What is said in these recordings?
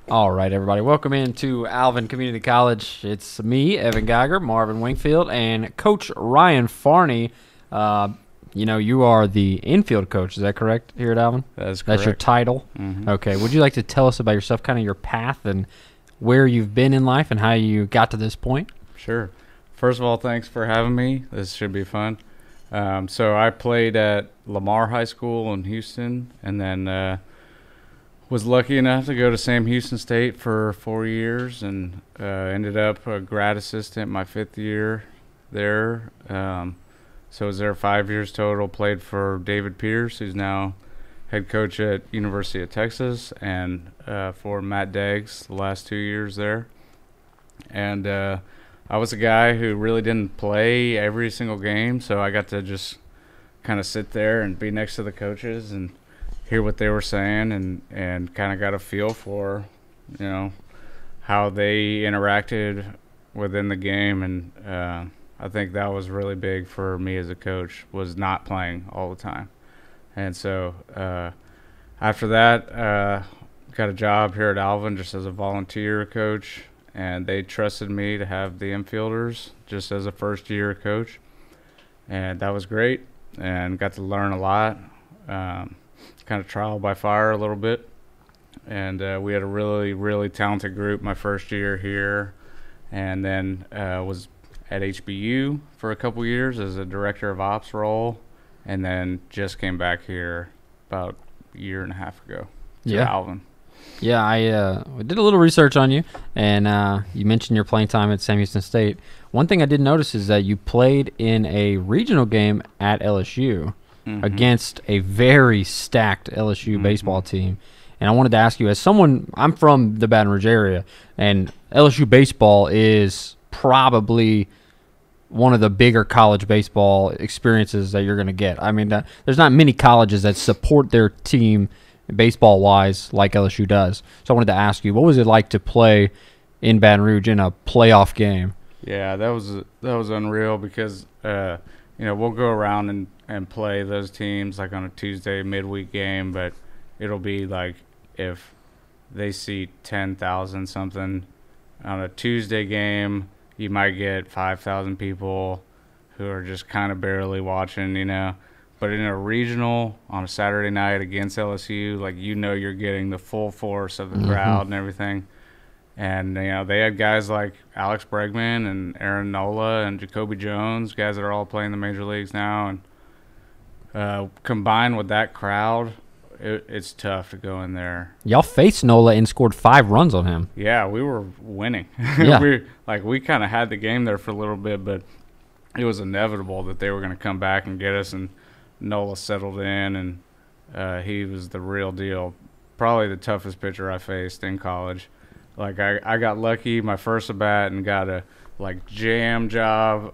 All right, everybody. Welcome into Alvin Community College. It's me, Evan Geiger, Marvin Wingfield, and Coach Ryan Farney. You are the infield coach. Is that correct here at Alvin? That's correct. That's your title? Mm-hmm. Okay. Would you like to tell us about yourself, kind of your path and where you've been in life and how you got to this point? Sure. First of all, thanks for having me. This should be fun. So I played at Lamar High School in Houston, and then was lucky enough to go to Sam Houston State for 4 years, and ended up a grad assistant my 5th year there. So I was there 5 years total. Played for David Pierce, who's now head coach at University of Texas, and for Matt Deggs the last 2 years there. And I was a guy who really didn't play every single game, so I got to just kind of sit there and be next to the coaches and hear what they were saying, and kind of got a feel for, how they interacted within the game. And I think that was really big for me as a coach, was not playing all the time. And so after that, got a job here at Alvin just as a volunteer coach, and they trusted me to have the infielders just as a first-year coach. And that was great, and got to learn a lot. Kind of trial by fire a little bit, and we had a really, really talented group my first year here, and then was at HBU for a couple years as a director of ops role, and then just came back here about a year and a half ago to Alvin. Yeah, I did a little research on you, and you mentioned your playing time at Sam Houston State. One thing I did notice is that you played in a regional game at LSU. Mm-hmm. Against a very stacked LSU mm-hmm. baseball team. And I wanted to ask you, as someone, I'm from the Baton Rouge area, and LSU baseball is probably one of the bigger college baseball experiences that you're going to get. I mean, there's not many colleges that support their team baseball-wise like LSU does. So I wanted to ask you, what was it like to play in Baton Rouge in a playoff game? Yeah, that was unreal because we'll go around and play those teams like on a Tuesday midweek game, but it'll be like if they see 10,000 something on a Tuesday game, you might get 5,000 people who are just kind of barely watching, But in a regional on a Saturday night against LSU, like you're getting the full force of the mm-hmm. crowd and everything. And, they had guys like Alex Bregman and Aaron Nola and Jacoby Jones, guys that are all playing the major leagues now. And combined with that crowd, it's tough to go in there. Y'all faced Nola and scored 5 runs on him. Yeah, we were winning. Yeah. we kind of had the game there for a little bit, but it was inevitable that they were going to come back and get us. And Nola settled in, and he was the real deal. Probably the toughest pitcher I faced in college. Like I got lucky my first at bat and got a jam job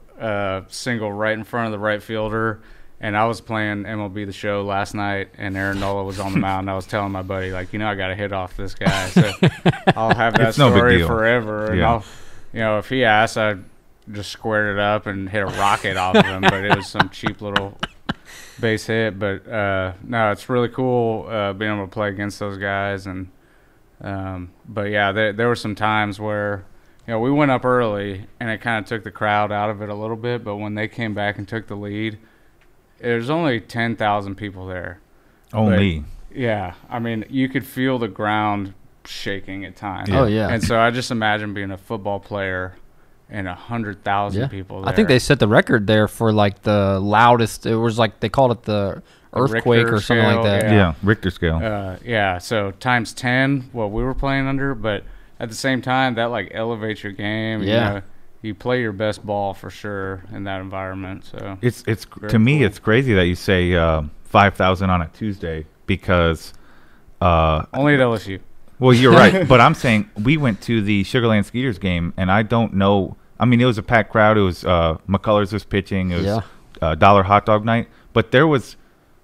single right in front of the right fielder, and I was playing MLB The Show last night, and Aaron Nola was on the mound, and I was telling my buddy I got to hit off this guy, so I'll have that story forever. And I'll, if he asks, I just squared it up and hit a rocket off of him, but it was some cheap little base hit. But no, it's really cool being able to play against those guys. And but yeah, there were some times where we went up early and it kind of took the crowd out of it a little bit, but when they came back and took the lead, there's only 10,000 people there. Only. But, yeah, I mean, you could feel the ground shaking at times. Oh yeah. And so I just imagine being a football player and 100,000 people there. I think they set the record there for the loudest. It was they called it the earthquake Richter or something scale, like that. Yeah, Richter scale. Yeah, so times 10 what we were playing under, but at the same time that elevates your game. Yeah. You play your best ball for sure in that environment. So it's to me it's crazy that you say 5,000 on a Tuesday because only at LSU. Well, you're right, but I'm saying we went to the Sugarland Skeeters game, and I don't know. I mean, it was a packed crowd. It was McCullers was pitching. It was Dollar Hot Dog Night, but there was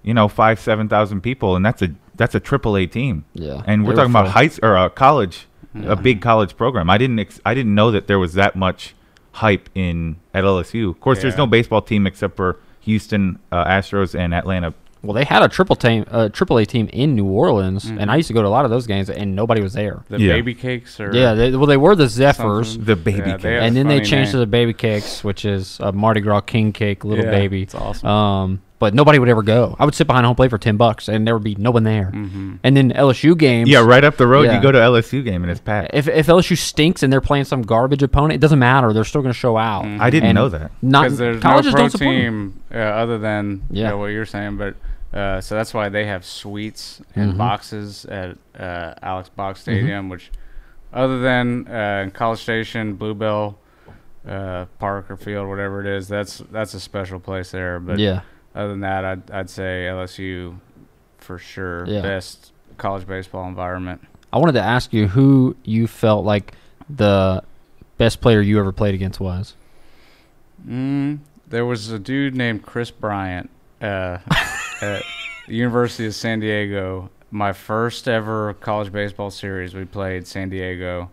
5,000-7,000 people, and that's a AAA team. Yeah, and we're talking about college, a big college program. I didn't know that there was that much hype at LSU. Of course, there's no baseball team except for Houston Astros and Atlanta Well, they had a AAA team in New Orleans, and I used to go to a lot of those games, and nobody was there. The Baby Cakes? They were the Zephyrs. Something. The Baby Cakes. And then they changed to the Baby Cakes, which is a Mardi Gras king cake, little baby. It's awesome. But nobody would ever go. I would sit behind home plate for $10, and there would be no one there. And then LSU games. Yeah, right up the road, you go to LSU game, and it's packed. If LSU stinks and they're playing some garbage opponent, it doesn't matter. They're still going to show out. I didn't know that. Because there's colleges no pro don't support team other than what you're saying. But so that's why they have suites and boxes at Alex Box Stadium, which other than in College Station, Bluebell, Parker Field, whatever it is, that's a special place there. But other than that, I'd say LSU for sure. Best college baseball environment. I wanted to ask you who you felt like the best player you ever played against was. There was a dude named Chris Bryant at the University of San Diego. My first ever college baseball series, we played San Diego.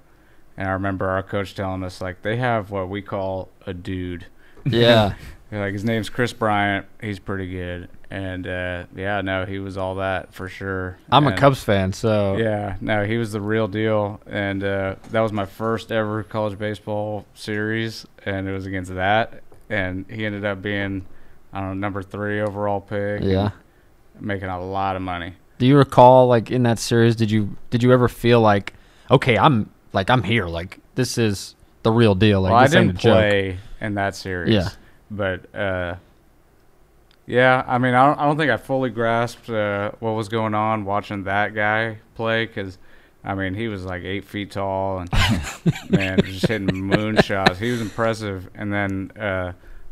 And I remember our coach telling us, like, they have what we call a dude. Yeah. Like, his name's Chris Bryant. He's pretty good. And, he was all that for sure. I'm a Cubs fan, so. Yeah, no, he was the real deal. And that was my first ever college baseball series, and it was against that. And he ended up being, I don't know, number 3 overall pick. Yeah. Making a lot of money. Do you recall, like, in that series, did you ever feel like, okay, I'm here, like, this is the real deal? Like, well, I this ain't didn't a joke. play in that series. Yeah. But, I mean, I don't think I fully grasped what was going on watching that guy play because, I mean, he was like 8 feet tall and, man, just hitting moonshots. He was impressive. And then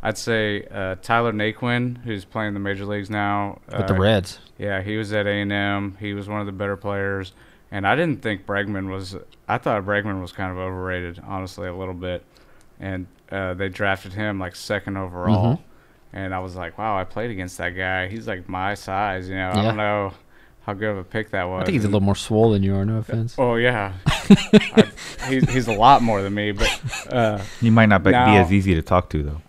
I'd say Tyler Naquin, who's playing the major leagues now. With the Reds. Yeah, he was at A&M. He was one of the better players. And I didn't think Bregman was – I thought Bregman was kind of overrated, honestly, a little bit. And they drafted him like 2nd overall. And I was like, wow, I played against that guy. He's like my size, I don't know how good of a pick that was. I think he's a little more swole than you are, no offense. Oh, yeah. He's a lot more than me. But he might not be as easy to talk to, though.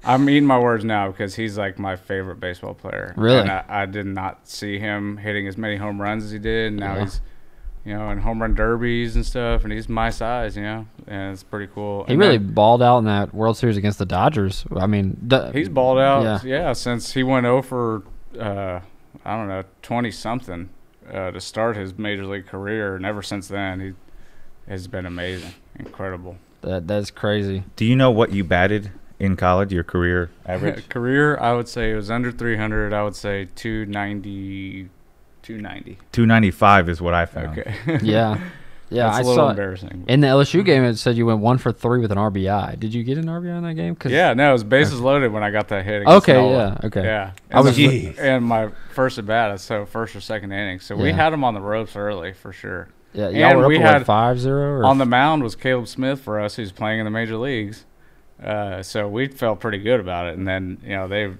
I'm eating my words now because he's like my favorite baseball player. Really? And I did not see him hitting as many home runs as he did. And now he's, in home run derbies and stuff, and he's my size, and it's pretty cool. He really balled out in that World Series against the Dodgers. I mean, he's balled out, since he went 0 for, 20-something to start his major league career. And ever since then, he has been amazing, incredible. That's crazy. Do you know what you batted in college, your career average? Career, I would say it was under 300. I would say 290. 295 is what I found. Okay. Yeah. That's a little embarrassing. In the LSU game, it said you went 1 for 3 with an RBI. Did you get an RBI in that game? Yeah, no, it was bases loaded when I got that hit. Okay, Nola. Okay. Yeah. And my first at bat, so first or second inning. So we had him on the ropes early for sure. Yeah, y'all were up 5-0? On the mound was Caleb Smith for us, who's playing in the major leagues. So we felt pretty good about it. And then,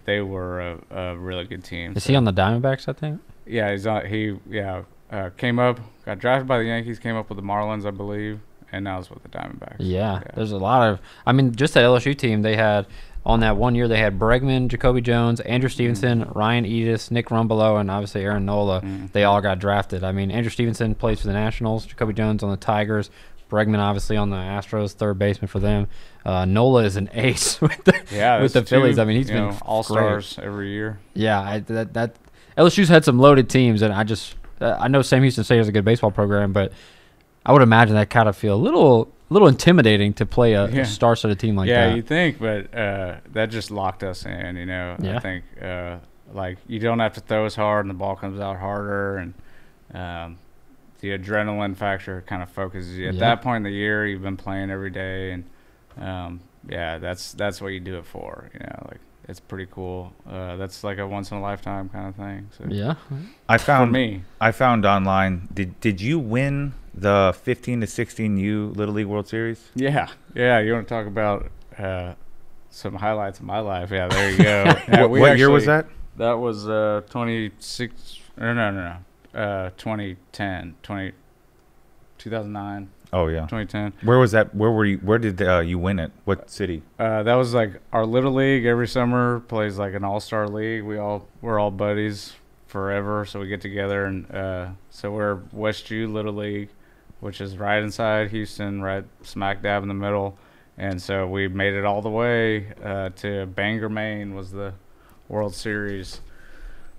they were a really good team. Is he on the Diamondbacks, I think? Yeah, he's on. Came up, got drafted by the Yankees, came up with the Marlins, I believe, and now is with the Diamondbacks. Yeah, there's a lot of. I mean, just that LSU team, they had on that one year they had Bregman, Jacoby Jones, Andrew Stevenson, Ryan Edis, Nick Rumbelow, and obviously Aaron Nola. They all got drafted. I mean, Andrew Stevenson plays for the Nationals, Jacoby Jones on the Tigers, Bregman obviously on the Astros, third baseman for them. Nola is an ace with the Phillies. I mean, he's been all-stars every year. Yeah, that LSU's had some loaded teams, and I know Sam Houston State has a good baseball program, but I would imagine that kind of feel a little intimidating to play a star-studded team like that. Yeah, you think, but that just locked us in. I think like you don't have to throw as hard, and the ball comes out harder, and the adrenaline factor kind of focuses you. At that point in the year, you've been playing every day, and that's what you do it for. Like. It's pretty cool. That's like a once-in-a-lifetime kind of thing. So. Yeah. I found online, did you win the 15-16U Little League World Series? Yeah. Yeah, you want to talk about some highlights of my life. Yeah, there you go. What year was that? That was 2010, 2009. Oh yeah. 2010. Where was that? Where were you? Where did you win it? What city? That was like our little league. Every summer plays like an all-star league. We're all buddies forever, so we get together and so we're Westview Little League, which is right inside Houston, right smack dab in the middle. And so we made it all the way to Bangor, Maine was the World Series,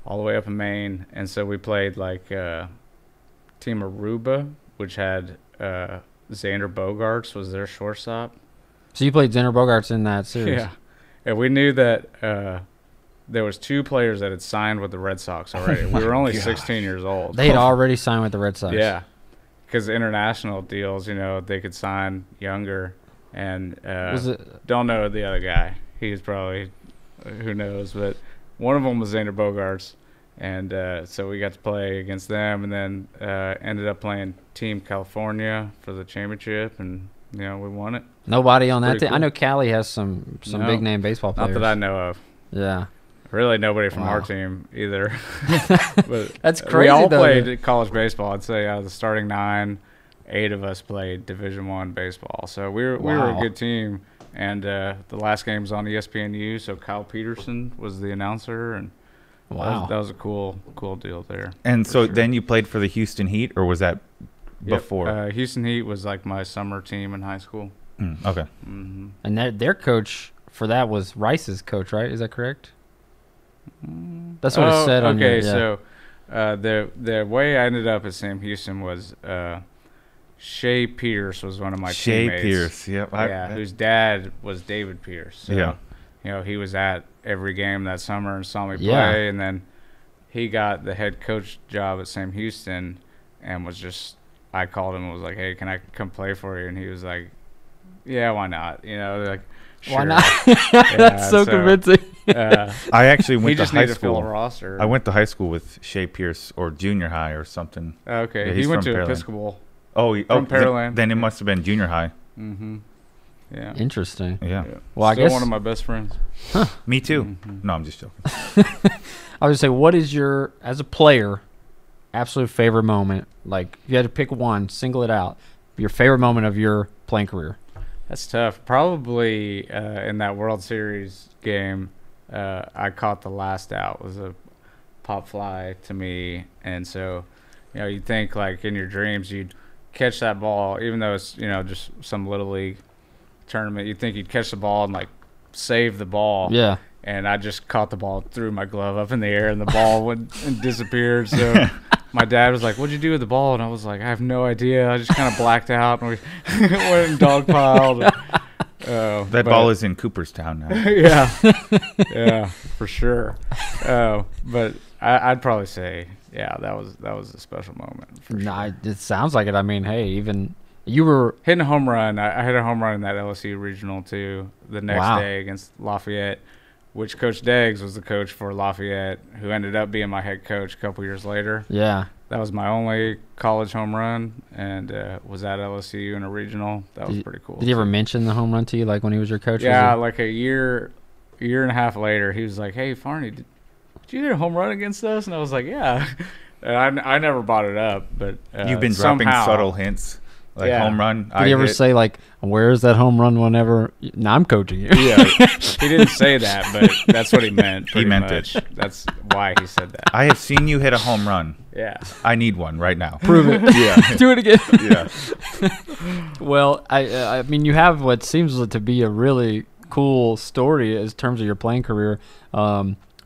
all the way up in Maine. And so we played like Team Aruba, which had Xander Bogaerts was their shortstop. So you played Xander Bogaerts in that series? Yeah. And we knew that there was 2 players that had signed with the Red Sox already. We were only 16 years old. They had already signed with the Red Sox. Yeah. Because international deals, they could sign younger. And don't know the other guy. He's probably, who knows. But one of them was Xander Bogaerts. And so we got to play against them, and then ended up playing Team California for the championship, and we won it. Nobody on that team. Cool. I know Cali has some big name baseball players. Not that I know of. Yeah. Really, nobody from our team either. But that's crazy. We all played college baseball. I'd say out of the starting 9, 8 of us played Division I baseball. So we were a good team. And the last game was on ESPNU. So Kyle Peterson was the announcer, and that was a cool deal there. And so then you played for the Houston Heat, or was that before? Houston Heat was like my summer team in high school. Okay. Mm-hmm. And their coach for that was Rice's coach, right? Is that correct? That's what it said on your. Okay, so the way I ended up at Sam Houston was Shea Pierce was one of my teammates. Shea Pierce, yep. Whose dad was David Pierce. So, he was at every game that summer and saw me play, and then he got the head coach job at Sam Houston, and I called him and was like, "Hey, can I come play for you?" And he was like, "Yeah, why not?" Like, sure. Why not? That's so convincing. I actually went to high school. Fill a roster. I went to high school with Shea Pierce, or junior high or something. Okay, he went to Pearland. Episcopal. From Pearland. Then it must have been junior high. Mm-hmm. Yeah. Interesting. Yeah. Well, Still I guess one of my best friends. Huh. Me too. Mm-hmm. No, I'm just joking. I would say, what is your, as a player, absolute favorite moment? Like, if you had to pick one, single it out. Your favorite moment of your playing career. That's tough. Probably in that World Series game, I caught the last out. It was a pop fly to me, and so you'd think like in your dreams you'd catch that ball, even though it's just some little league tournament. You'd think you'd catch the ball and like save the ball. Yeah. And I just caught the ball, threw my glove up in the air, and the ball went and disappeared. So my dad was like, "What'd you do with the ball?" And I was like, "I have no idea. I just kind of blacked out and we went and dogpiled." That ball is in Cooperstown now. yeah, for sure. But I'd probably say, that was a special moment. For sure. It sounds like it. I mean, hey, even you were hitting a home run. I hit a home run in that LSU regional too. The next day against Lafayette, which Coach Deggs was the coach for Lafayette, who ended up being my head coach a couple years later. Yeah. That was my only college home run, and was at LSU in a regional. That was pretty cool. Did he ever mention the home run to you, like when he was your coach? Yeah, like a year and a half later, he was like, "Hey, Farney, did you hit a home run against us?" And I was like, "Yeah." And I never bought it up, but you've been dropping subtle hints. Like home run. Did he ever say like, "Where is that home run?" Whenever I'm coaching you. Yeah, he didn't say that, but that's what he meant. He meant it. That's why he said that. I have seen you hit a home run. Yeah, I need one right now. Prove it. Yeah, do it again. Yeah. Well, I mean, you have what seems to be a really cool story in terms of your playing career.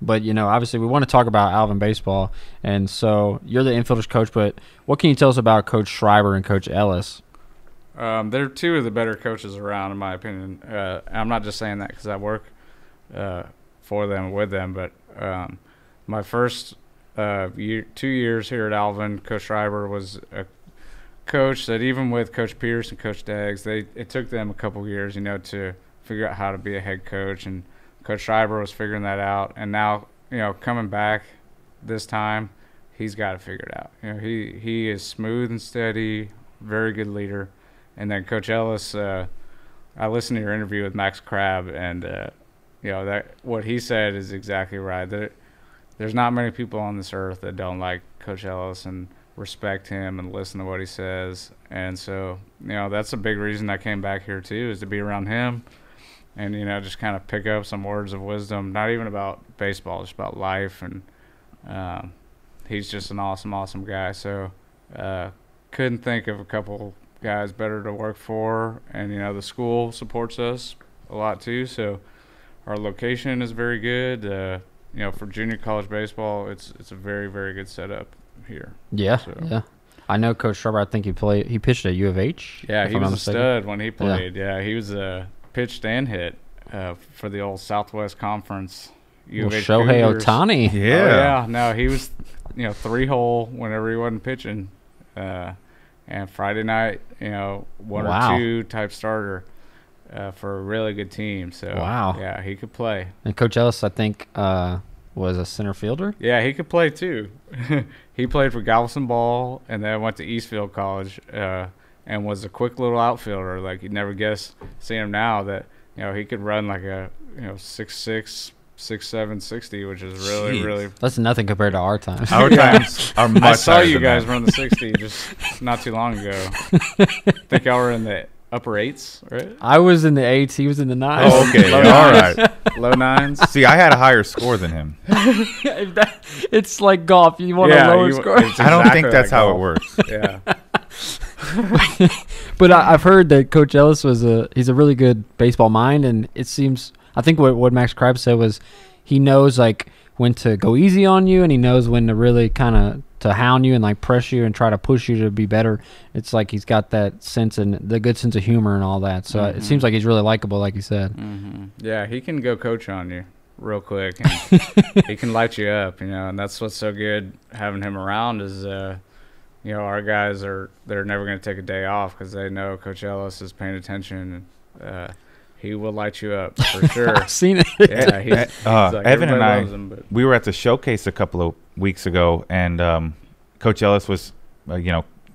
But, obviously we want to talk about Alvin baseball. And so you're the infielders coach, but what can you tell us about Coach Schreiber and Coach Ellis? They're two of the better coaches around, in my opinion. I'm not just saying that because I work for them, with them. But my first 2 years here at Alvin, Coach Schreiber was a coach that even with Coach Pierce and Coach Deggs, it took them a couple years, to figure out how to be a head coach. And Coach Schreiber was figuring that out, and now coming back this time, he's got it figured out. He is smooth and steady, very good leader. And then Coach Ellis, I listened to your interview with Max Crabb, and that what he said is exactly right. There's not many people on this earth that don't like Coach Ellis, and respect him and listen to what he says. And so, that's a big reason I came back here too, is to be around him and, just kind of pick up some words of wisdom, not even about baseball, just about life. And he's just an awesome, awesome guy. So couldn't think of a couple guys better to work for. And, the school supports us a lot too. So our location is very good. For junior college baseball, it's a very, very good setup here. Yeah, yeah. I know Coach Schreiber. I think he pitched at U of H. Yeah, he was a stud when he played. Yeah, he was pitched and hit for the old Southwest Conference. U of H Shohei Cougars. Ohtani. Yeah. Oh, yeah. No, he was, 3-hole whenever he wasn't pitching. And Friday night, 1 or 2 type starter for a really good team. So, yeah, he could play. And Coach Ellis, I think, was a center fielder? Yeah, he could play too. He played for Galveston Ball and then went to Eastfield College and was a quick little outfielder. Like, you'd never guess, seeing him now, that, he could run like a, 6'6", 6'7", 60, which is really, really. That's nothing compared to our times. Our times are much I saw higher you than guys that. run the 60 just not too long ago. Think y'all were in the upper 8s, right? I was in the 8s. He was in the 9s. Oh, okay. All right. Low 9s. See, I had a higher score than him. It's like golf. You want a lower score. I don't think that's how it works. Yeah. But I've heard that Coach Ellis he's a really good baseball mind, and it seems, I think what Max Krebs said was he knows like when to go easy on you, and he knows when to really kind of to hound you and like press you and try to push you to be better. It's like he's got that sense and the good sense of humor and all that. So it seems like he's really likable, like you said. Mm-hmm. Yeah, he can go coach on you real quick, and he can light you up, and that's what's so good having him around is our guys they're never going to take a day off because they know Coach Ellis is paying attention, and he will light you up for sure. I've seen it. Yeah, he's like, Evan and I, loves him, we were at the showcase a couple of weeks ago, and Coach Ellis was,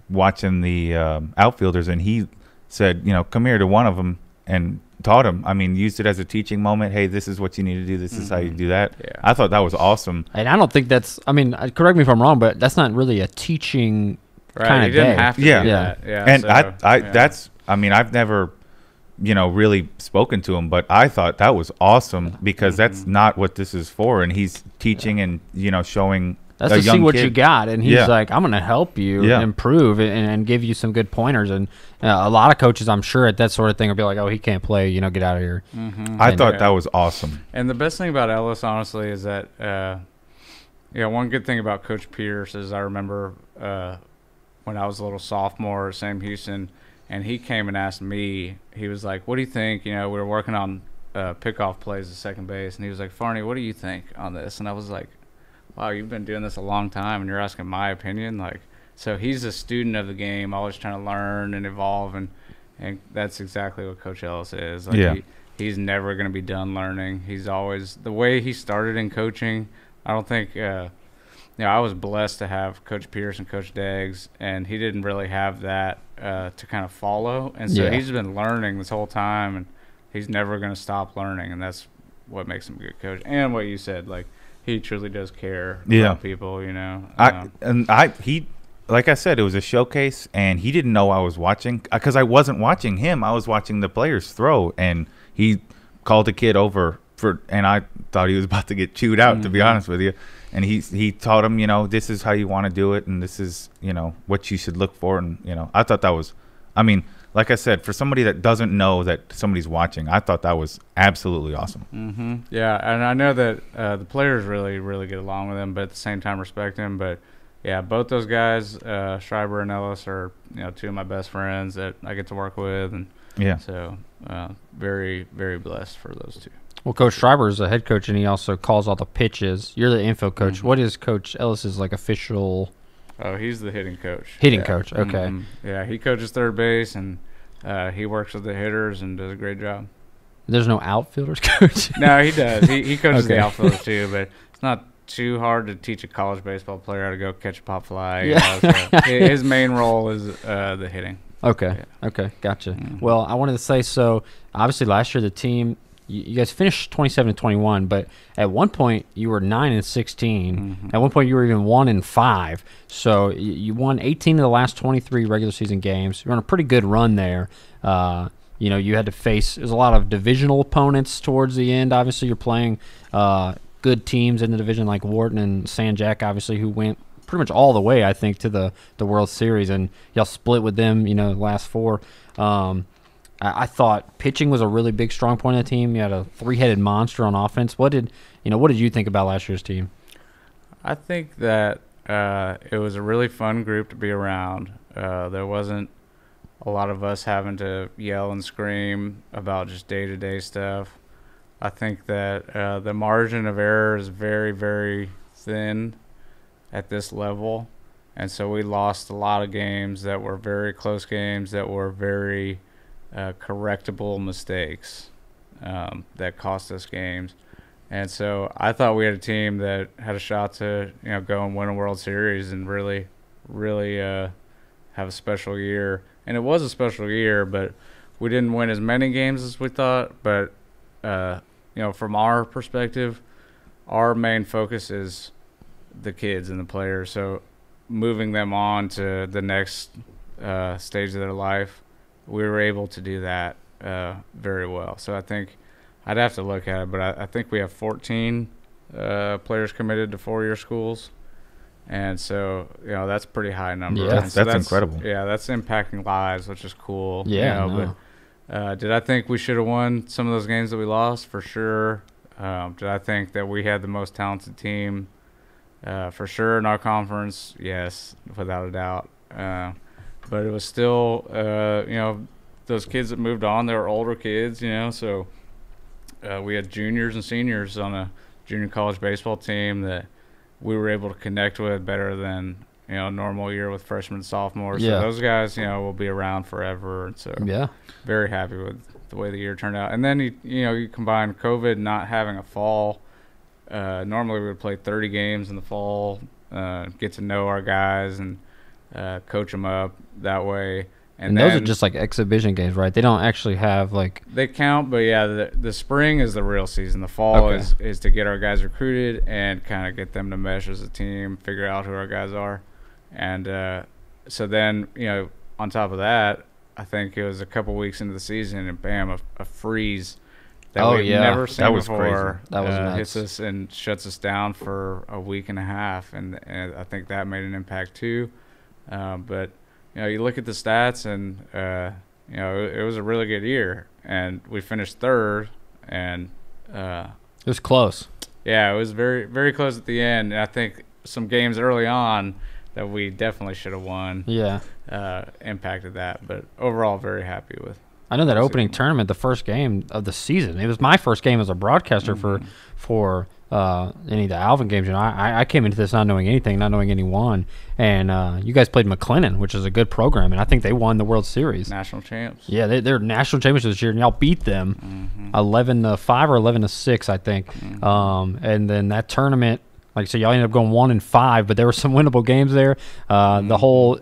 watching the outfielders, and he said, come here to one of them and taught him. I mean, used it as a teaching moment. Hey, this is what you need to do. This is how you do that. Yeah. I thought that was awesome. And I don't think that's, correct me if I'm wrong, but that's not really a teaching kind of he didn't day. have to Yeah. do that. Yeah, And so, that's, I've never, really spoken to him, but I thought that was awesome because that's not what this is for. And he's teaching and, showing That's a to young see what kid. you got, and he's like, I'm going to help you improve and give you some good pointers. And a lot of coaches, I'm sure, at that sort of thing will be like, oh, he can't play, get out of here. I thought that was awesome. And the best thing about Ellis, honestly, is that, one good thing about Coach Pierce is I remember when I was a little sophomore at Sam Houston, and he came and asked me, he was like, what do you think? We were working on pickoff plays at second base, and he was like, Farney, what do you think on this? And I was like, wow, you've been doing this a long time, and you're asking my opinion? So he's a student of the game, always trying to learn and evolve, and that's exactly what Coach Ellis is. He's never going to be done learning. He's always – the way he started in coaching, I don't think I was blessed to have Coach Pierce and Coach Deggs, and he didn't really have that to kind of follow. And so he's been learning this whole time, and he's never going to stop learning, and that's what makes him a good coach. And what you said, he truly does care about people, He, like I said, it was a showcase, and he didn't know I was watching because I wasn't watching him. I was watching the players throw, and he called a kid over and I thought he was about to get chewed out, to be honest with you. And he taught him, this is how you want to do it, and this is, what you should look for. And, I thought that was, like I said, for somebody that doesn't know that somebody's watching, I thought that was absolutely awesome. Mm-hmm. Yeah, and I know that the players really, really get along with him, but at the same time respect him. But, yeah, both those guys, Schreiber and Ellis, are, two of my best friends that I get to work with. And so very, very blessed for those two. Well, Coach Schreiber is a head coach, and he also calls all the pitches. You're the info coach. What is Coach Ellis's official? Oh, he's the hitting coach. Hitting coach, okay. Mm-hmm. Yeah, he coaches third base, and he works with the hitters and does a great job. There's no outfielders coach? No, he does. He coaches the outfielders too, but it's not too hard to teach a college baseball player how to go catch a pop fly. So his main role is the hitting. Okay, okay, gotcha. Well, I wanted to say, so obviously last year the team you guys finished 27-21, but at one point you were 9-16. At one point you were even 1-5. So you won 18 of the last 23 regular season games. You're on a pretty good run there. You had to face there's a lot of divisional opponents towards the end. Obviously, you're playing good teams in the division like Wharton and San Jack, obviously, who went pretty much all the way, I think, to the World Series, and y'all split with them, the last 4. I thought pitching was a really big strong point of the team. You had a 3-headed monster on offense. What did you think about last year's team? I think that it was a really fun group to be around. There wasn't a lot of us having to yell and scream about just day-to-day stuff. I think that the margin of error is very, very thin at this level, and so we lost a lot of games that were very close games that were very correctable mistakes that cost us games. And so I thought we had a team that had a shot to go and win a World Series and really have a special year. And it was a special year, but we didn't win as many games as we thought. But from our perspective, our main focus is the kids and the players. So moving them on to the next stage of their life, we were able to do that very well. So I think I'd have to look at it, but I think we have 14 players committed to 4-year schools. And so, that's a pretty high number. Yeah, so that's incredible. Yeah, that's impacting lives, which is cool. Yeah, But did I think we should have won some of those games that we lost? For sure. Did I think that we had the most talented team? For sure in our conference, yes, without a doubt. But it was still, those kids that moved on, they were older kids, so we had juniors and seniors on a junior college baseball team that we were able to connect with better than, a normal year with freshmen and sophomores. Yeah. So those guys, will be around forever. And so very happy with the way the year turned out. And then, you combine COVID not having a fall. Normally we would play 30 games in the fall, get to know our guys and coach them up that way. And those are just like exhibition games, right? They don't actually have like they count, but yeah, the spring is the real season. The fall is to get our guys recruited and kind of get them to mesh as a team, figure out who our guys are, and so then on top of that, I think it was a couple weeks into the season and bam, a freeze that we've never seen before. That was nuts. Hits us and shuts us down for a week and a half, and I think that made an impact too. But you look at the stats, and it was a really good year, and we finished 3rd, and it was close. Yeah, it was very, very close at the end. And I think some games early on that we definitely should have won. Yeah, impacted that, but overall, very happy with. I know that opening tournament, the first game of the season. It was my first game as a broadcaster for any of the Alvin games. I came into this not knowing anything, not knowing anyone, and you guys played McLennan, which is a good program, and I think they won the World Series. National champs. Yeah, they're national champions this year, and y'all beat them 11-5 or 11-6, I think. And then that tournament, like I said, y'all ended up going 1-5, but there were some winnable games there. The whole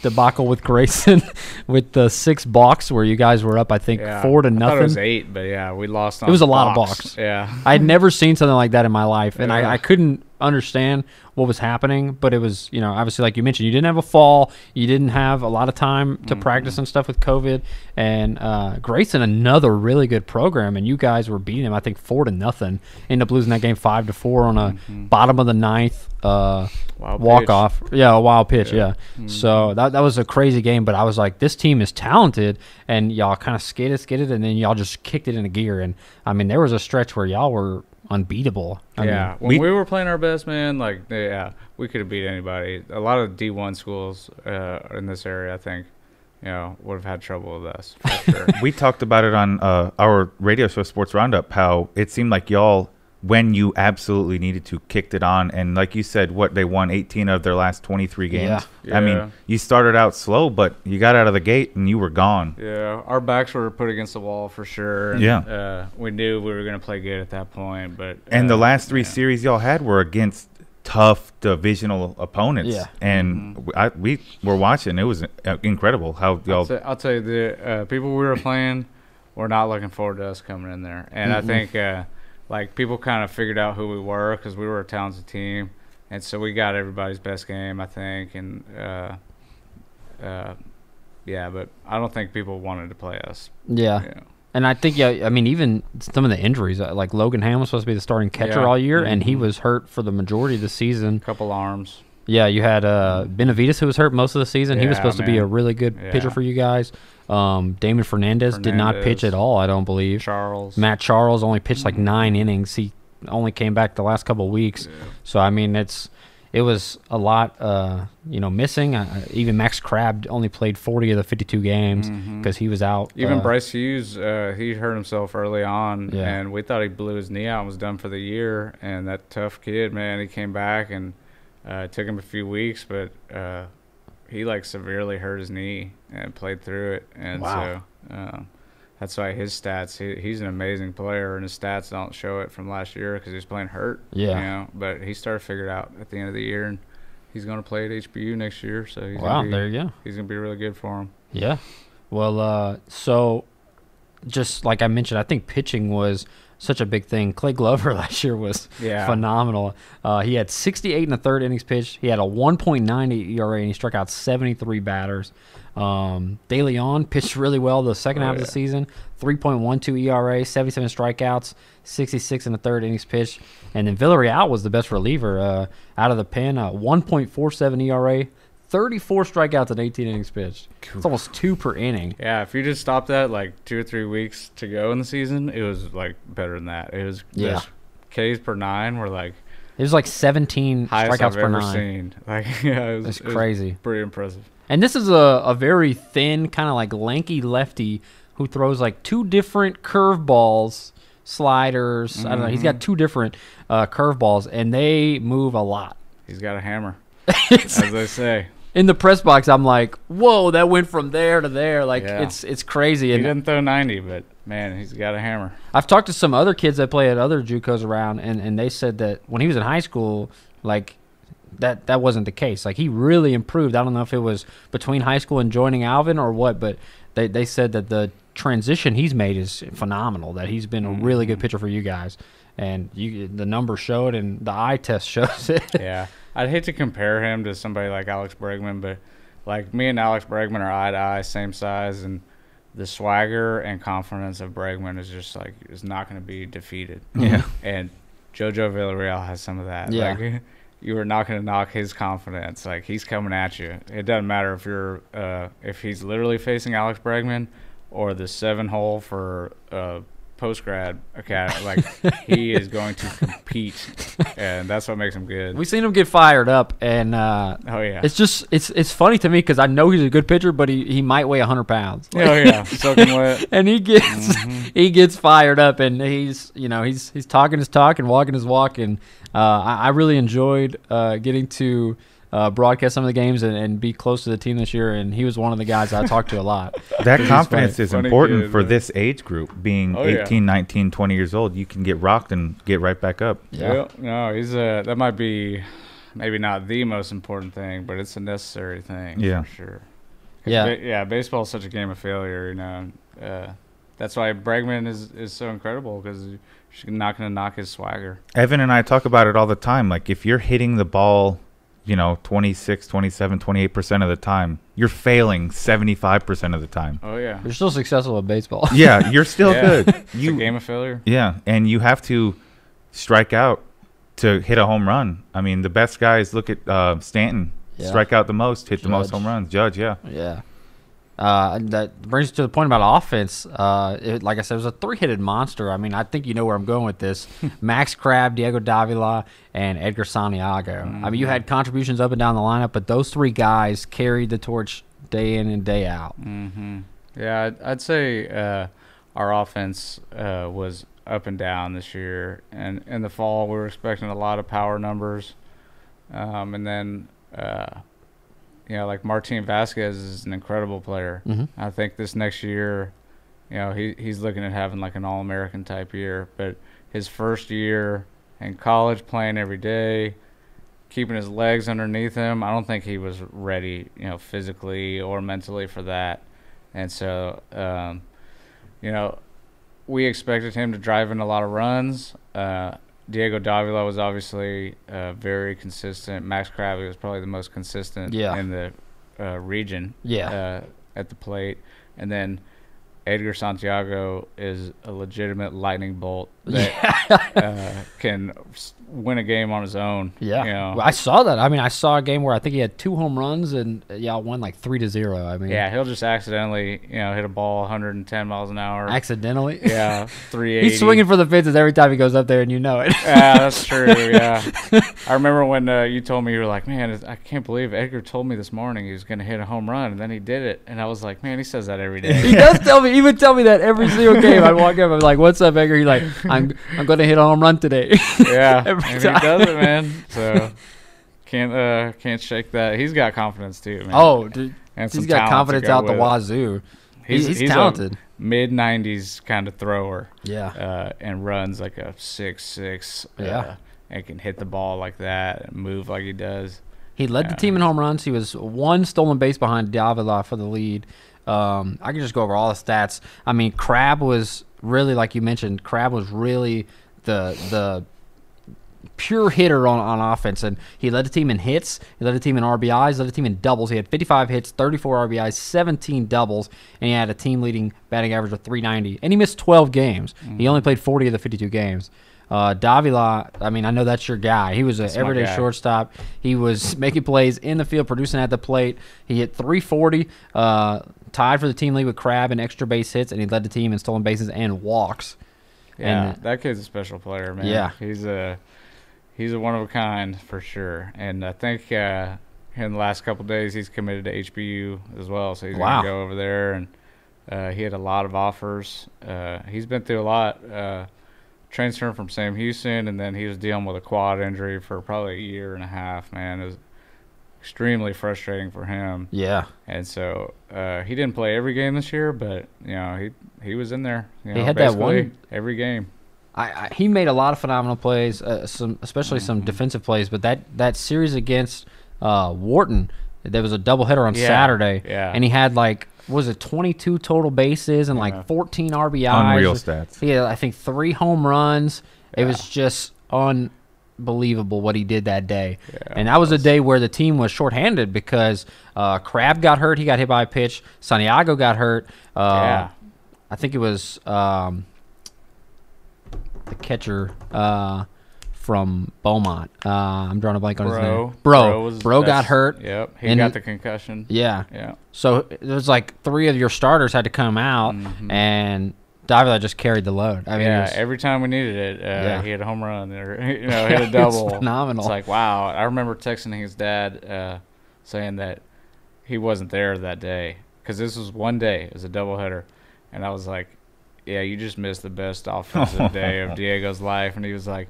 debacle with Grayson with the 6 balks where you guys were up, I think, 4-0. I thought it was 8, but yeah, we lost on It was a lot of balks. Yeah. I'd never seen something like that in my life, and I couldn't understand what was happening, but it was, obviously, like you mentioned, you didn't have a fall, you didn't have a lot of time to practice and stuff with COVID, and Grayson, another really good program, and you guys were beating him, I think, 4-0, ended up losing that game 5-4 on a bottom of the 9th walk-off. Yeah, a wild pitch, yeah. So that was a crazy game, but I was like, this team is talented, and y'all kind of skidded, and then y'all just kicked it into gear, and, I mean, there was a stretch where y'all were unbeatable. I mean, when we were playing our best, man, we could have beat anybody. A lot of D1 schools in this area, I think, would have had trouble with us, for sure. We talked about it on our radio show, Sports Roundup, how it seemed like y'all, when you absolutely needed to, kicked it on. And like you said, they won 18 of their last 23 games. Yeah. I mean, you started out slow, but you got out of the gate and you were gone. Yeah, our backs were put against the wall for sure. And, we knew we were going to play good at that point. But and the last 3 series y'all had were against tough divisional opponents. Yeah. And we were watching. It was incredible how y'all. I'll tell you, the people we were playing we're not looking forward to us coming in there. And I think like people kind of figured out who we were because we were a talented team, and so we got everybody's best game, I think. And yeah, but I don't think people wanted to play us. Yeah. And I think, I mean, even some of the injuries, like Logan Ham was supposed to be the starting catcher all year, and he was hurt for the majority of the season. Couple arms. Yeah, you had Benavides, who was hurt most of the season. He was supposed to be a really good pitcher for you guys. Damon Fernandez did not pitch at all, I don't believe. Matt Charles only pitched like 9 innings. He only came back the last couple of weeks. Yeah. So, I mean, it was a lot, missing. Even Max Crabb only played 40 of the 52 games because he was out. Even Bryce Hughes, he hurt himself early on, and we thought he blew his knee out and was done for the year. And that tough kid, man, he came back, and it took him a few weeks, but he, like, severely hurt his knee and played through it. And so that's why his stats, he's an amazing player, and his stats don't show it from last year because he was playing hurt. Yeah. But he started to figure it out at the end of the year, and he's going to play at HBU next year. So he's there you go. He's going to be really good for him. Yeah. Well, so just like I mentioned, I think pitching was such a big thing. Clay Glover last year was phenomenal. He had 68 1/3 innings pitched. He had a 1.98 ERA, and he struck out 73 batters. De Leon pitched really well the second half of the season. 3.12 ERA, 77 strikeouts, 66 1/3 innings pitched. And then Villarreal was the best reliever out of the pen. 1.47 ERA, 34 strikeouts and 18 innings pitched. It's almost 2 per inning. Yeah, if you just stopped that like 2 or 3 weeks to go in the season, it was like better than that. It was Ks per 9 were like it was like 17 highest strikeouts I've per ever 9. Seen. Like it was crazy. Pretty impressive. And this is a very thin, kind of like lanky lefty who throws like 2 different curveballs, sliders. I don't know. He's got 2 different curveballs, and they move a lot. He's got a hammer, as they say. In the press box, I'm like, whoa, that went from there to there. Like, it's crazy. He didn't throw 90, but, man, he's got a hammer. I've talked to some other kids that play at other JUCOs around, and they said that when he was in high school, like, that wasn't the case. Like, he really improved. I don't know if it was between high school and joining Alvin or what, but they said that the transition he's made is phenomenal, that he's been a really good pitcher for you guys. And the numbers show it, and the eye test shows it. Yeah. I'd hate to compare him to somebody like Alex Bregman, but, like, me and Alex Bregman are eye to eye, same size, and the swagger and confidence of Bregman is just, like, is not going to be defeated. Yeah. And JoJo Villarreal has some of that. Yeah. Like, you are not going to knock his confidence. Like, he's coming at you. It doesn't matter if you're if he's literally facing Alex Bregman or the 7-hole for post-grad academy. Like, he is going to compete, and that's what makes him good. We've seen him get fired up, and it's just it's funny to me because I know he's a good pitcher, but he might weigh 100 pounds. Oh yeah, soaking wet. And he gets fired up, and he's talking his talk and walking his walk, and I really enjoyed getting to broadcast some of the games and be close to the team this year, and he was one of the guys I talked to a lot. That confidence is important for this age group, being 18, 19, 20 years old. You can get rocked and get right back up. Yeah. No, he's that might be maybe not the most important thing, but it's a necessary thing for sure. Baseball is such a game of failure, that's why Bregman is so incredible, because you're not going to knock his swagger. Evan and I talk about it all the time. Like, if you're hitting the ball 26, 27, 28% of the time, you're failing 75% of the time. Oh, yeah. You're still successful at baseball. Yeah, you're still good. It's a game of failure. Yeah, and you have to strike out to hit a home run. I mean, the best guys, look at Stanton, strike out the most, hit the most home runs. Judge, yeah. That brings us to the point about offense. Like I said, it was a 3-headed monster. I mean, I think you know where I'm going with this. Max Crabb, Diego Davila, and Edgar Santiago. I mean, you had contributions up and down the lineup, but those 3 guys carried the torch day in and day out. Yeah, I'd say our offense was up and down this year. And in the fall, we were expecting a lot of power numbers. And then like Martin Vasquez is an incredible player. I think this next year, he's looking at having like an All-American type year. But his first year in college, playing every day, keeping his legs underneath him, I don't think he was ready, physically or mentally for that. And so, we expected him to drive in a lot of runs. Diego Davila was obviously very consistent. Max Crabbe was probably the most consistent in the region at the plate. And then Edgar Santiago is a legitimate lightning bolt that can win a game on his own. Yeah, you know? Well, I saw that. I mean, I saw a game where I think he had 2 home runs and y'all won like 3-0. I mean, yeah, he'll just accidentally, hit a ball 110 miles an hour. Accidentally? Yeah, 380. He's swinging for the fences every time he goes up there, and you know it. Yeah, that's true. Yeah, I remember when you told me, you were like, "Man, I can't believe Edgar told me this morning he was going to hit a home run, and then he did it." And I was like, "Man, he says that every day." He does tell me. He would tell me that every single game. I walk up, I'm like, "What's up, Edgar?" He's like, "I'm going to hit a home run today." Yeah, every and time. he does it, man. So can't shake that. He's got confidence too, man. Oh, dude, and he's got confidence out the wazoo. He's talented. Mid-90s kind of thrower. Yeah. And runs like a 6'6". And can hit the ball like that and move like he does. He led the team in home runs. He was 1 stolen base behind Davila for the lead. I can just go over all the stats. I mean, Crabbe was really, like you mentioned, Crabbe was really the pure hitter on offense, and he led the team in hits, he led the team in RBIs, led the team in doubles. He had 55 hits, 34 RBIs, 17 doubles, and he had a team-leading batting average of .390, and he missed 12 games. He only played 40 of the 52 games. Davila, I mean, I know that's your guy. He was an everyday shortstop. He was making plays in the field, producing at the plate. He hit .340, tied for the team lead with Crabbe in extra base hits, and he led the team in stolen bases and walks. Yeah, and that kid's a special player, man. Yeah. He's a one of a kind for sure. And I think in the last couple of days he's committed to HBU as well, so he's going to go over there. And he had a lot of offers. He's been through a lot. Transferring from Sam Houston, and then he was dealing with a quad injury for probably a year and a half, man. It was extremely frustrating for him. Yeah. And so he didn't play every game this year, but, he was in there. He had that one every game. He made a lot of phenomenal plays, especially some defensive plays. But that series against Wharton, there was a doubleheader on Saturday, and he had 22 total bases and 14 RBIs. Unreal stats. He had, I think, 3 home runs. It was just unbelievable what he did that day. Yeah, and that was a day where the team was shorthanded because Crabbe got hurt. He got hit by a pitch. Santiago got hurt. I think it was the catcher from Beaumont. I'm drawing a blank on his name. Bro got hurt. Yep, he got the concussion. Yeah. So it was 3 of your starters had to come out, and Davila just carried the load. I mean, every time we needed it, he had a home run or hit a double. It's phenomenal. It's like, wow. I remember texting his dad saying that he wasn't there that day because this was one day. It was a doubleheader, and I was like, yeah, you just missed the best offensive day of Diego's life. And he was like,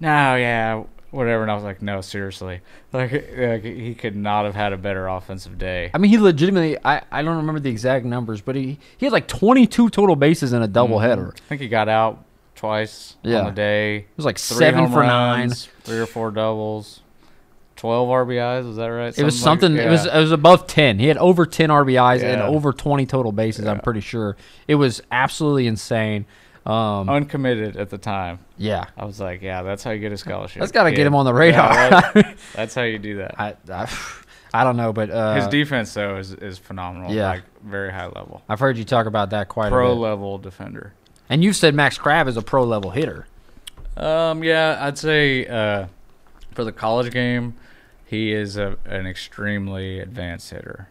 no, whatever. And I was like, no, seriously. He could not have had a better offensive day. I mean, he legitimately, I don't remember the exact numbers, but he had 22 total bases in a doubleheader. I think he got out twice on the day. It was 7 for 9. 3 or 4 doubles. 12 RBIs, is that right? It was something. It was above 10. He had over 10 RBIs and over 20 total bases. I'm pretty sure it was absolutely insane. Uncommitted at the time. Yeah, I was like, that's how you get a scholarship. That's got to get him on the radar. Yeah, that's how you do that. I don't know, but his defense though is phenomenal. Yeah, very high level. I've heard you talk about that quite a bit. Pro level defender. And you've said Max Crabbe is a pro level hitter. I'd say for the college game, he is an extremely advanced hitter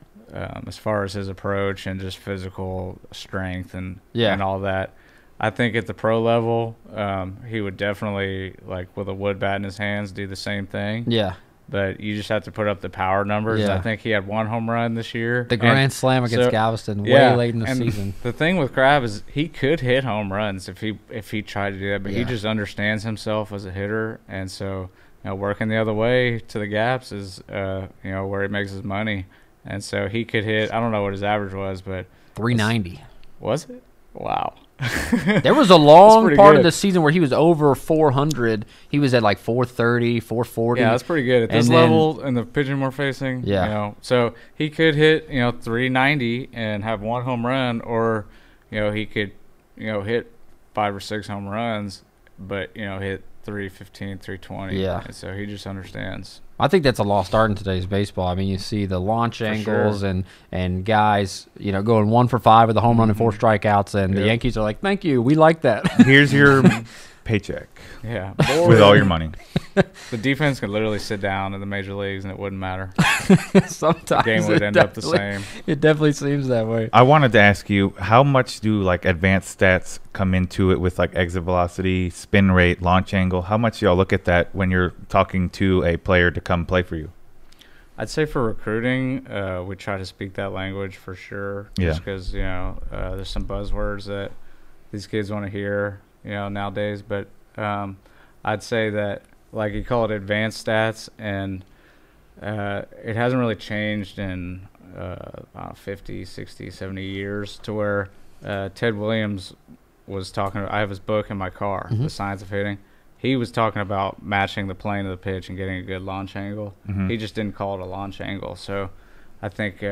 as far as his approach and just physical strength and all that. I think at the pro level, he would definitely, with a wood bat in his hands, do the same thing. Yeah. But you just have to put up the power numbers. Yeah. I think he had 1 home run this year. The grand slam against Galveston way late in the season. The thing with Crabbe is he could hit home runs if he tried to do that, but he just understands himself as a hitter. And so, working the other way to the gaps is, where he makes his money. And so he could hit, I don't know what his average was, but 390. Was it? Wow. There was a long part of the season where he was over 400. He was at 430, 440. Yeah, that's pretty good at this level and the pitching we're facing. Yeah. So he could hit 390 and have 1 home run, or he could hit 5 or 6 home runs, but hit 315, 320. Yeah. And so he just understands. I think that's a lost art in today's baseball. I mean, you see the launch angles and guys, going 1 for 5 with a home run and 4 strikeouts, and the Yankees are like, "Thank you, we like that." Here's your paycheck. Yeah, with all your money. The defense could literally sit down in the major leagues and it wouldn't matter. Sometimes the game would end up the same. It definitely seems that way. I wanted to ask you, how much do like advanced stats come into it with like exit velocity, spin rate, launch angle? How much do y'all look at that when you're talking to a player to come play for you? I'd say for recruiting, we try to speak that language for sure. Just because there's some buzzwords that these kids want to hear, nowadays. But I'd say that, like you call it, advanced stats, and it hasn't really changed in 50, 60, 70 years to where Ted Williams was talking. I have his book in my car, The Science of Hitting. He was talking about matching the plane of the pitch and getting a good launch angle. He just didn't call it a launch angle. So I think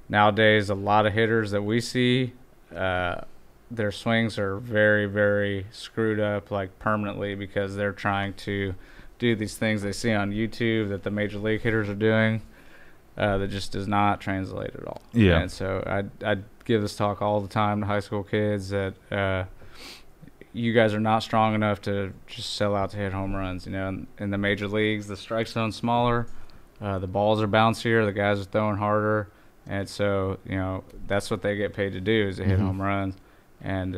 nowadays a lot of hitters that we see, their swings are very, very screwed up, like permanently, because they're trying to do these things they see on YouTube that the major league hitters are doing, that just does not translate at all. Yeah. And so I'd give this talk all the time to high school kids that you guys are not strong enough to just sell out to hit home runs. In the major leagues, the strike zone's smaller, the balls are bouncier, the guys are throwing harder, and so that's what they get paid to do, is to hit home runs. And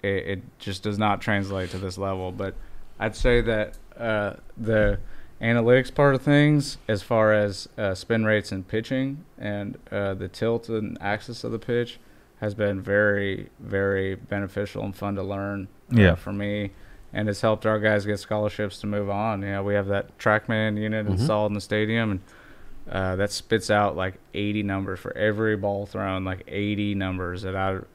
it just does not translate to this level. But I'd say that the analytics part of things, as far as spin rates and pitching and the tilt and axis of the pitch, has been very, very beneficial and fun to learn for me. And it's helped our guys get scholarships to move on. We have that TrackMan unit installed in the stadium, and that spits out like 80 numbers for every ball thrown, like 80 numbers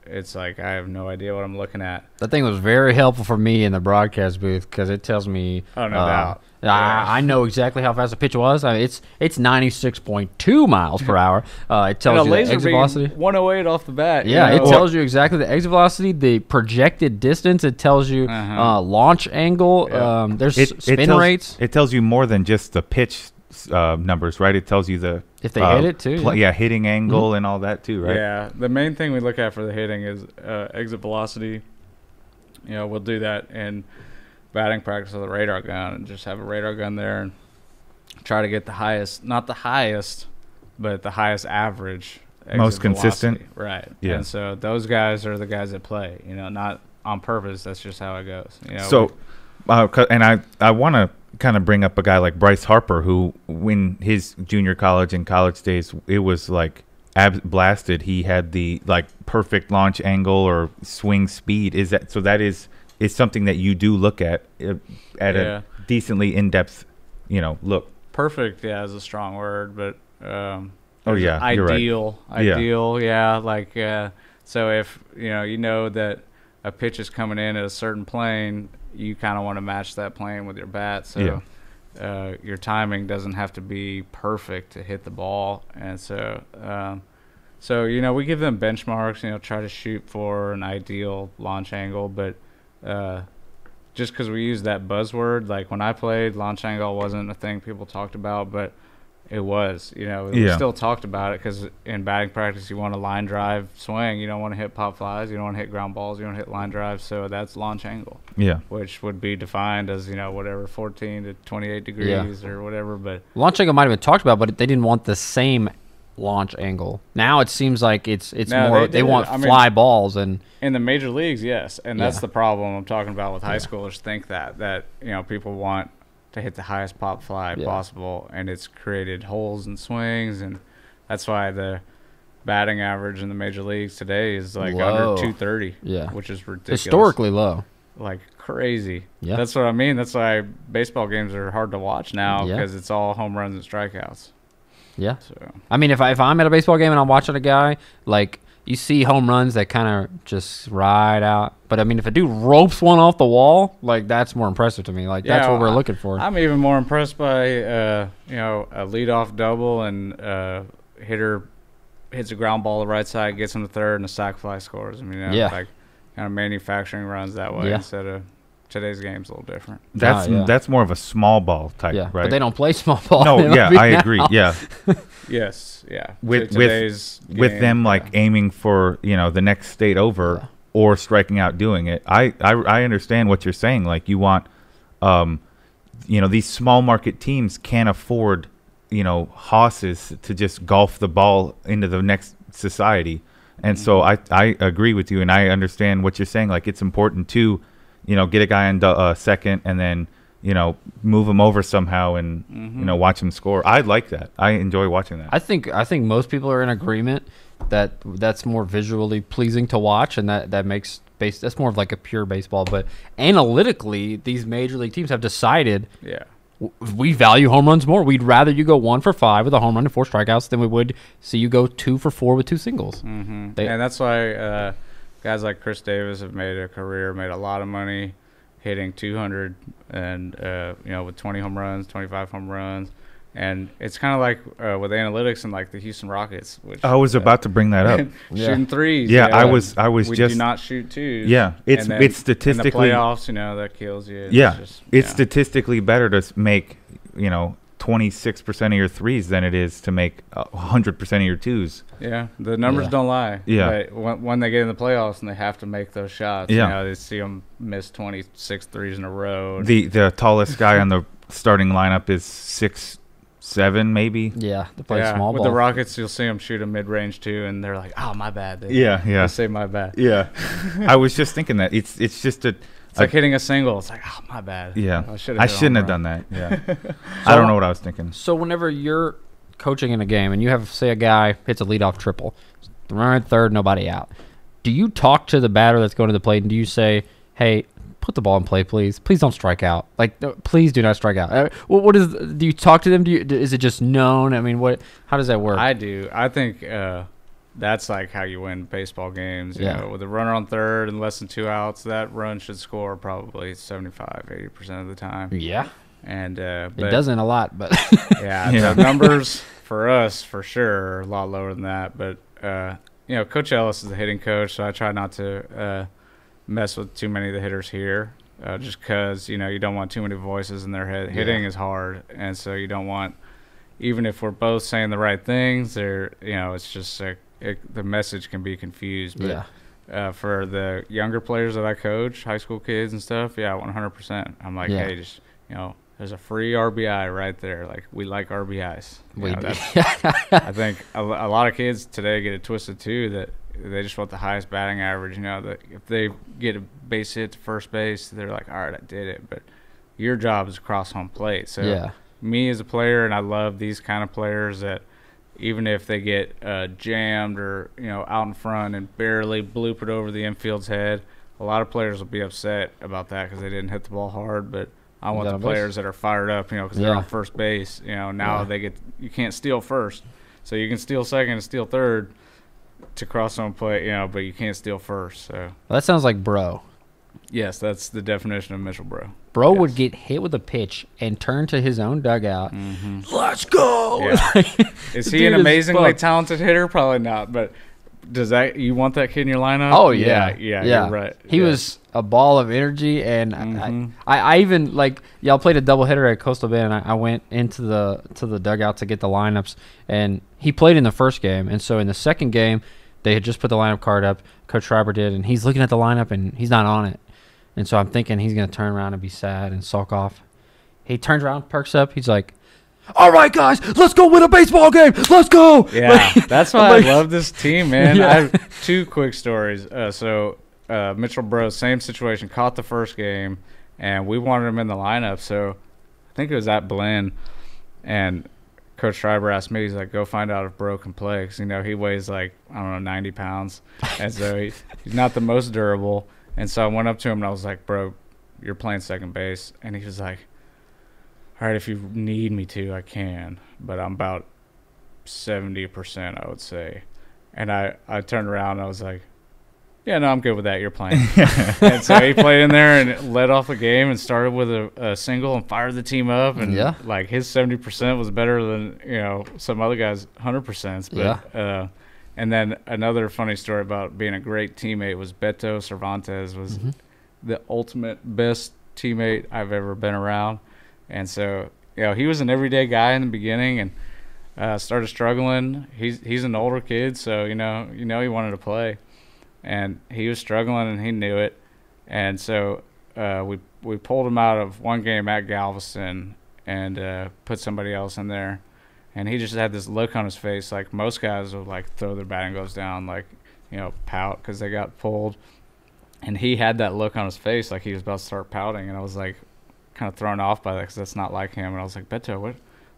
it's like I have no idea what I'm looking at. That thing was very helpful for me in the broadcast booth, because it tells me no doubt. I know exactly how fast the pitch was. I mean, it's 96.2 miles per hour. It tells you the exit velocity. 108 off the bat. Yeah, it tells you exactly the exit velocity, the projected distance. It tells you launch angle. There's spin rates. It tells you more than just the pitch numbers, right? It tells you if they hit it too. Hitting angle and all that too, right? Yeah, the main thing we look at for the hitting is exit velocity. We'll do that in batting practice with a radar gun, and just have a radar gun there and try to get the highest, not the highest, but the highest average exit most consistent velocity. Right. Yeah. And so those guys are the guys that play, not on purpose. That's just how it goes. So and I want to kind of bring up a guy like Bryce Harper, who when his junior college and college days, it was like blasted. He had the like perfect launch angle or swing speed. That is something that you do look at a decently in-depth look. Perfect is a strong word, but ideal, you're right. Like so if that a pitch is coming in at a certain plane, you kind of want to match that plane with your bat, so your timing doesn't have to be perfect to hit the ball. And so we give them benchmarks, try to shoot for an ideal launch angle, but just because we use that buzzword, like when I played, launch angle wasn't a thing people talked about, but it was. We still talked about it, because in batting practice you want a line drive swing. You don't want to hit pop flies. You don't want to hit ground balls. You want to hit line drives. So that's launch angle. Yeah. Which would be defined as whatever 14 to 28 degrees or whatever. But launch angle might have been talked about, but they didn't want the same launch angle. Now it seems like it's more they want fly balls. And in the major leagues, yes, and that's the problem I'm talking about with high schoolers. Think that people want to hit the highest pop fly possible, and it's created holes and swings, and that's why the batting average in the major leagues today is like under 230, which is ridiculous. Historically low. Like crazy. Yeah. That's what I mean. That's why baseball games are hard to watch now, because it's all home runs and strikeouts. Yeah. So I mean, if I'm at a baseball game and I'm watching a guy, like, you see home runs that kind of just ride out. But, I mean, if a dude ropes one off the wall, like, that's more impressive to me. Like, that's what we're looking for. I'm even more impressed by, a leadoff double, and hitter hits a ground ball to the right side, gets him to third, and a sac fly scores. I mean, like, kind of manufacturing runs that way instead of today's game's a little different. That's more of a small ball type, right? But they don't play small ball. No, yeah, I agree. Yeah. Yes, yeah. With game, them like aiming for, the next state over or striking out doing it. I understand what you're saying. Like you want these small market teams can't afford, hosses to just golf the ball into the next society. And so I agree with you, and I understand what you're saying. Like it's important to, get a guy on second and then, move him over somehow and, watch him score. I like that. I enjoy watching that. I think most people are in agreement that that's more visually pleasing to watch, and that makes that's more of like a pure baseball. But analytically, these major league teams have decided we value home runs more. We'd rather you go 1 for 5 with a home run and 4 strikeouts than we would see you go 2 for 4 with 2 singles. And that's why guys like Chris Davis have made a lot of money hitting 200 and with 20 home runs, 25 home runs. And it's kind of like with analytics and like the Houston Rockets, which I was about to bring that up. Shooting threes. Yeah, I was we just do not shoot twos. Yeah, it's statistically in the playoffs, that kills you. It's statistically better to make 26% of your threes than it is to make 100% of your twos. Yeah, the numbers don't lie. Yeah, but when they get in the playoffs and they have to make those shots, they see them miss 26 threes in a row. The tallest guy on the starting lineup is 6'7", maybe. Yeah, they play small ball. With the Rockets, you'll see them shoot a mid-range too, and they're like, "Oh, my bad." They say my bad. Yeah, I was just thinking that it's just It's like hitting a single. It's like, oh, my bad. Yeah, I shouldn't have done that. Yeah, I don't know what I was thinking. So whenever you're coaching in a game and you have, say, a guy hits a leadoff triple, runner at third, nobody out, do you talk to the batter that's going to the plate and do you say, "Hey, put the ball in play, please. Please don't strike out. Like, please do not strike out." Do you talk to them? Is it just known? I mean, how does that work? I do. I think that's like how you win baseball games. You know, with a runner on third and less than 2 outs, that run should score probably 75-80% of the time. Yeah. And it doesn't a lot, but the numbers for us for sure are a lot lower than that. But Coach Ellis is the hitting coach, so I try not to mess with too many of the hitters here, just because you don't want too many voices in their head. Hitting is hard, and so you don't want, even if we're both saying the right things, it's just the message can be confused. But for the younger players that I coach, high school kids and stuff, 100%. I'm like, hey, just there's a free RBI right there. Like, we like RBIs. I think a lot of kids today get it twisted too, that they just want the highest batting average. That if they get a base hit to first base, they're like, all right, I did it. But your job is across home plate. So me as a player, and I love these kind of players that even if they get jammed or out in front and barely bloopered over the infield's head, a lot of players will be upset about that because they didn't hit the ball hard. But I want the players that are fired up, because they're on first base. Now you can't steal first, so you can steal second and steal third to cross home plate, but you can't steal first. So that sounds like bro. Yes, that's the definition of Mitchell Bro. Bro would get hit with a pitch and turn to his own dugout. Let's go. Yeah. Is he an amazingly talented hitter? Probably not, but you want that kid in your lineup? Oh yeah. You're right. He was a ball of energy, and I even y'all played a doubleheader at Coastal Bend, and I went into the dugout to get the lineups, and he played in the first game, and so in the second game they had just put the lineup card up. Coach Schreiber did, and he's looking at the lineup and he's not on it, and so I'm thinking he's gonna turn around and be sad and sulk off. He turns around, perks up, he's like, "All right, guys, let's go win a baseball game. Let's go." Yeah, that's why I love this team, man. I have 2 quick stories. Mitchell Bro, same situation, caught the first game, and we wanted him in the lineup. So I think it was at Blinn, and Coach Schreiber asked me, he's like, "Go find out if Bro can play," because he weighs 90 pounds, and so he's not the most durable. And so I went up to him and I was like, "Bro, you're playing second base," and he was like, "All right, if you need me to, I can, but I'm about 70%, I would say." And I turned around and I was like, "Yeah, no, I'm good with that. You're playing." And so he played in there and led off the game and started with a single and fired the team up. And his 70% was better than some other guys' 100%. But And then another funny story about being a great teammate was Beto Cervantes was the ultimate best teammate I've ever been around. And so, he was an everyday guy in the beginning and started struggling. He's an older kid, so, he wanted to play. And he was struggling, and he knew it. And so we pulled him out of one game at Galveston and put somebody else in there. And he just had this look on his face, like most guys would like throw their batting gloves down, like, pout because they got pulled. And he had that look on his face, like he was about to start pouting. And I was like kind of thrown off by that because that's not like him. And I was like, Beto, what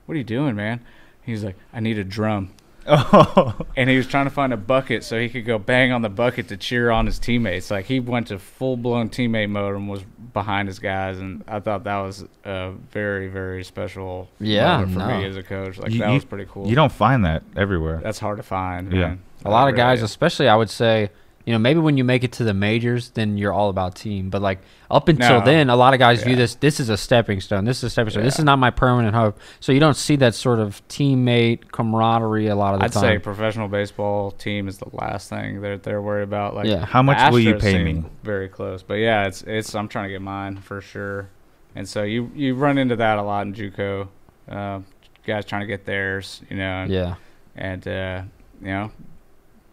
are you doing, man? He's like, I need a drum. Oh. And he was trying to find a bucket so he could go bang on the bucket to cheer on his teammates. Like he went to full-blown teammate mode and was behind his guys, and I thought that was a very, very special moment for me as a coach. Like that was pretty cool. You don't find that everywhere. That's hard to find. Yeah, man. A lot of guys, especially I would say, maybe when you make it to the majors, then you're all about team. But like up until then, a lot of guys view this is a stepping stone. This is a stepping stone. This is not my permanent home. So you don't see that sort of teammate camaraderie a lot of the time. I'd say professional baseball team is the last thing they're worried about. Like, how much will you pay me? Very close, but it's I'm trying to get mine for sure. And so you run into that a lot in JUCO. Guys trying to get theirs, and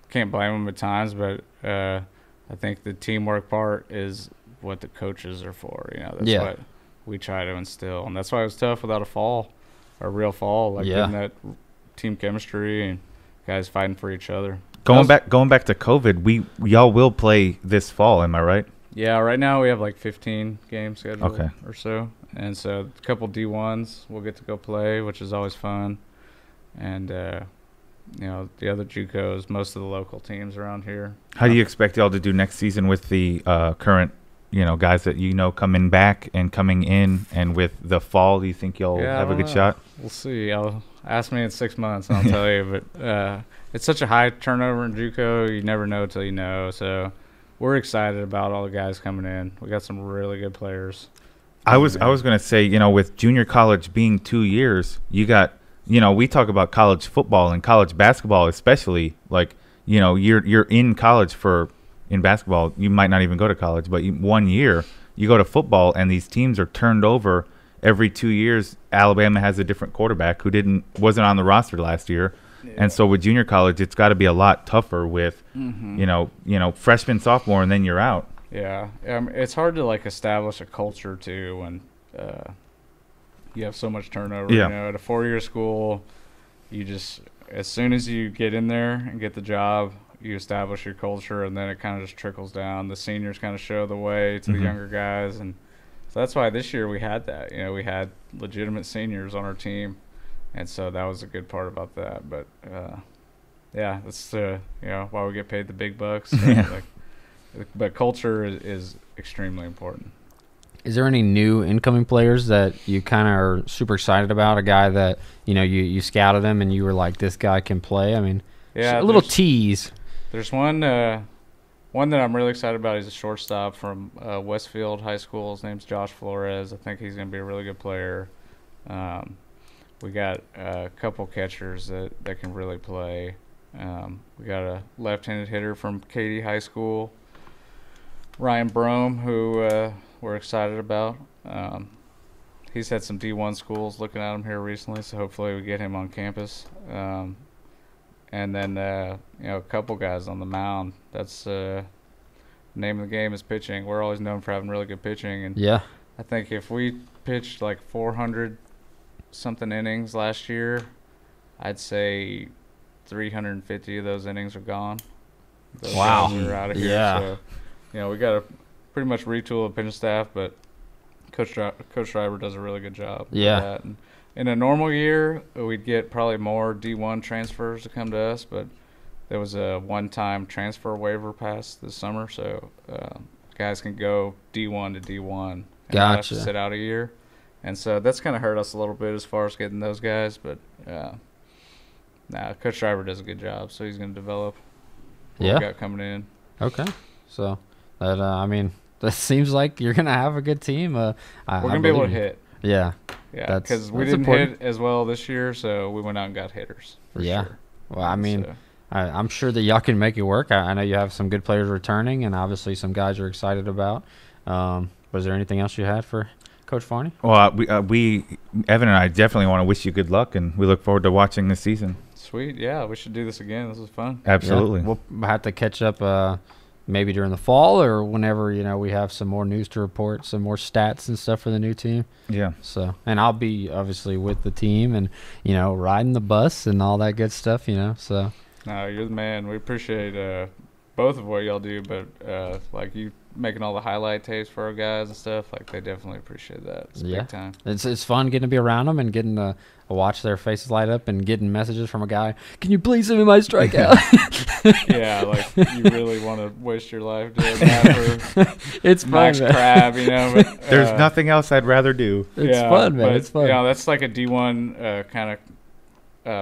can't blame them at times, but I think the teamwork part is what the coaches are for. That's what we try to instill, and that's why it was tough without a real fall, like getting that team chemistry and guys fighting for each other. Going back to COVID, y'all will play this fall, am I right? Yeah, right now we have like 15 games scheduled or so, and so a couple D1s we'll get to go play, which is always fun, and the other JUCOs, most of the local teams around here. How do you expect y'all to do next season with the current, guys that coming back and coming in, and with the fall? Do you think y'all have a good shot? We'll see. Ask me in 6 months, and I'll tell you. But it's such a high turnover in JUCO, you never know till you know. So we're excited about all the guys coming in. We got some really good players. I was going to say, with junior college being 2 years, you got. We talk about college football and college basketball, especially like, you're in college in basketball. You might not even go to college, but 1 year you go to football and these teams are turned over every 2 years. Alabama has a different quarterback who wasn't on the roster last year. Yeah. And so with junior college, it's got to be a lot tougher with, freshman, sophomore, and then you're out. Yeah. It's hard to like establish a culture too when, you have so much turnover. At a 4-year school, you just as soon as you get in there and get the job, you establish your culture, and then it kind of just trickles down. The seniors kind of show the way to the younger guys, and so that's why this year we had that. We had legitimate seniors on our team, and so that was a good part about that. But that's why we get paid the big bucks. So but culture is extremely important. Is there any new incoming players that you kind of are super excited about? A guy that, you scouted him and you were like, this guy can play? I mean, a little tease. There's one that I'm really excited about. He's a shortstop from Westfield High School. His name's Josh Flores. I think he's going to be a really good player. We got a couple catchers that can really play. We got a left-handed hitter from Katy High School, Ryan Brome, who we're excited about. He's had some D1 schools looking at him here recently, so hopefully we get him on campus. And then a couple guys on the mound. That's the name of the game is pitching. We're always known for having really good pitching, and I think if we pitched like 400 something innings last year, I'd say 350 of those innings are gone. Those wow. guys are out of here. So, we got to pretty much retool the pitching staff, but Coach Driver does a really good job. Yeah. With that. And in a normal year, we'd get probably more D1 transfers to come to us, but there was a one-time transfer waiver passed this summer, so guys can go D1 to D1 and not have to sit out a year. And so that's kind of hurt us a little bit as far as getting those guys, but Coach Driver does a good job, so he's going to develop what we got coming in. Okay. So, that seems like you're going to have a good team. We're going to be able to hit. Yeah. Yeah, because we didn't hit as well this year, so we went out and got hitters. For sure. Well, I'm sure that y'all can make it work. I know you have some good players returning, and obviously some guys you're excited about. Was there anything else you had for Coach Farney? Well, we Evan and I definitely want to wish you good luck, and we look forward to watching this season. Sweet. Yeah, we should do this again. This was fun. Absolutely. Yeah, we'll have to catch up maybe during the fall or whenever, we have some more news to report, some more stats and stuff for the new team. Yeah. So, and I'll be obviously with the team and, riding the bus and all that good stuff, so. No, you're the man. We appreciate both of what y'all do, but like you making all the highlight tapes for our guys and stuff, like they definitely appreciate that. It's big time. It's fun getting to be around them and getting to watch their faces light up and getting messages from a guy. Can you please send me my strikeout? Yeah, like you really want to waste your life doing that for it's Max fun, Crab, But, there's nothing else I'd rather do. It's fun, man. But, it's fun. That's like a D1 kind of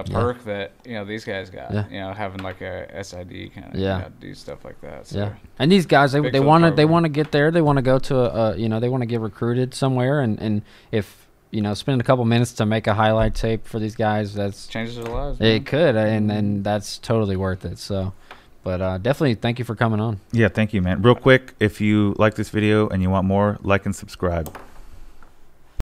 perk that these guys got. Having like a SID kind of do stuff like that. So and these guys they want to get there. They want to go to they want to get recruited somewhere, and if spend a couple minutes to make a highlight tape for these guys, that's changes their lives. Man. It could, and that's totally worth it. So, but definitely thank you for coming on. Yeah, thank you, man. Real quick, if you like this video and you want more, like and subscribe.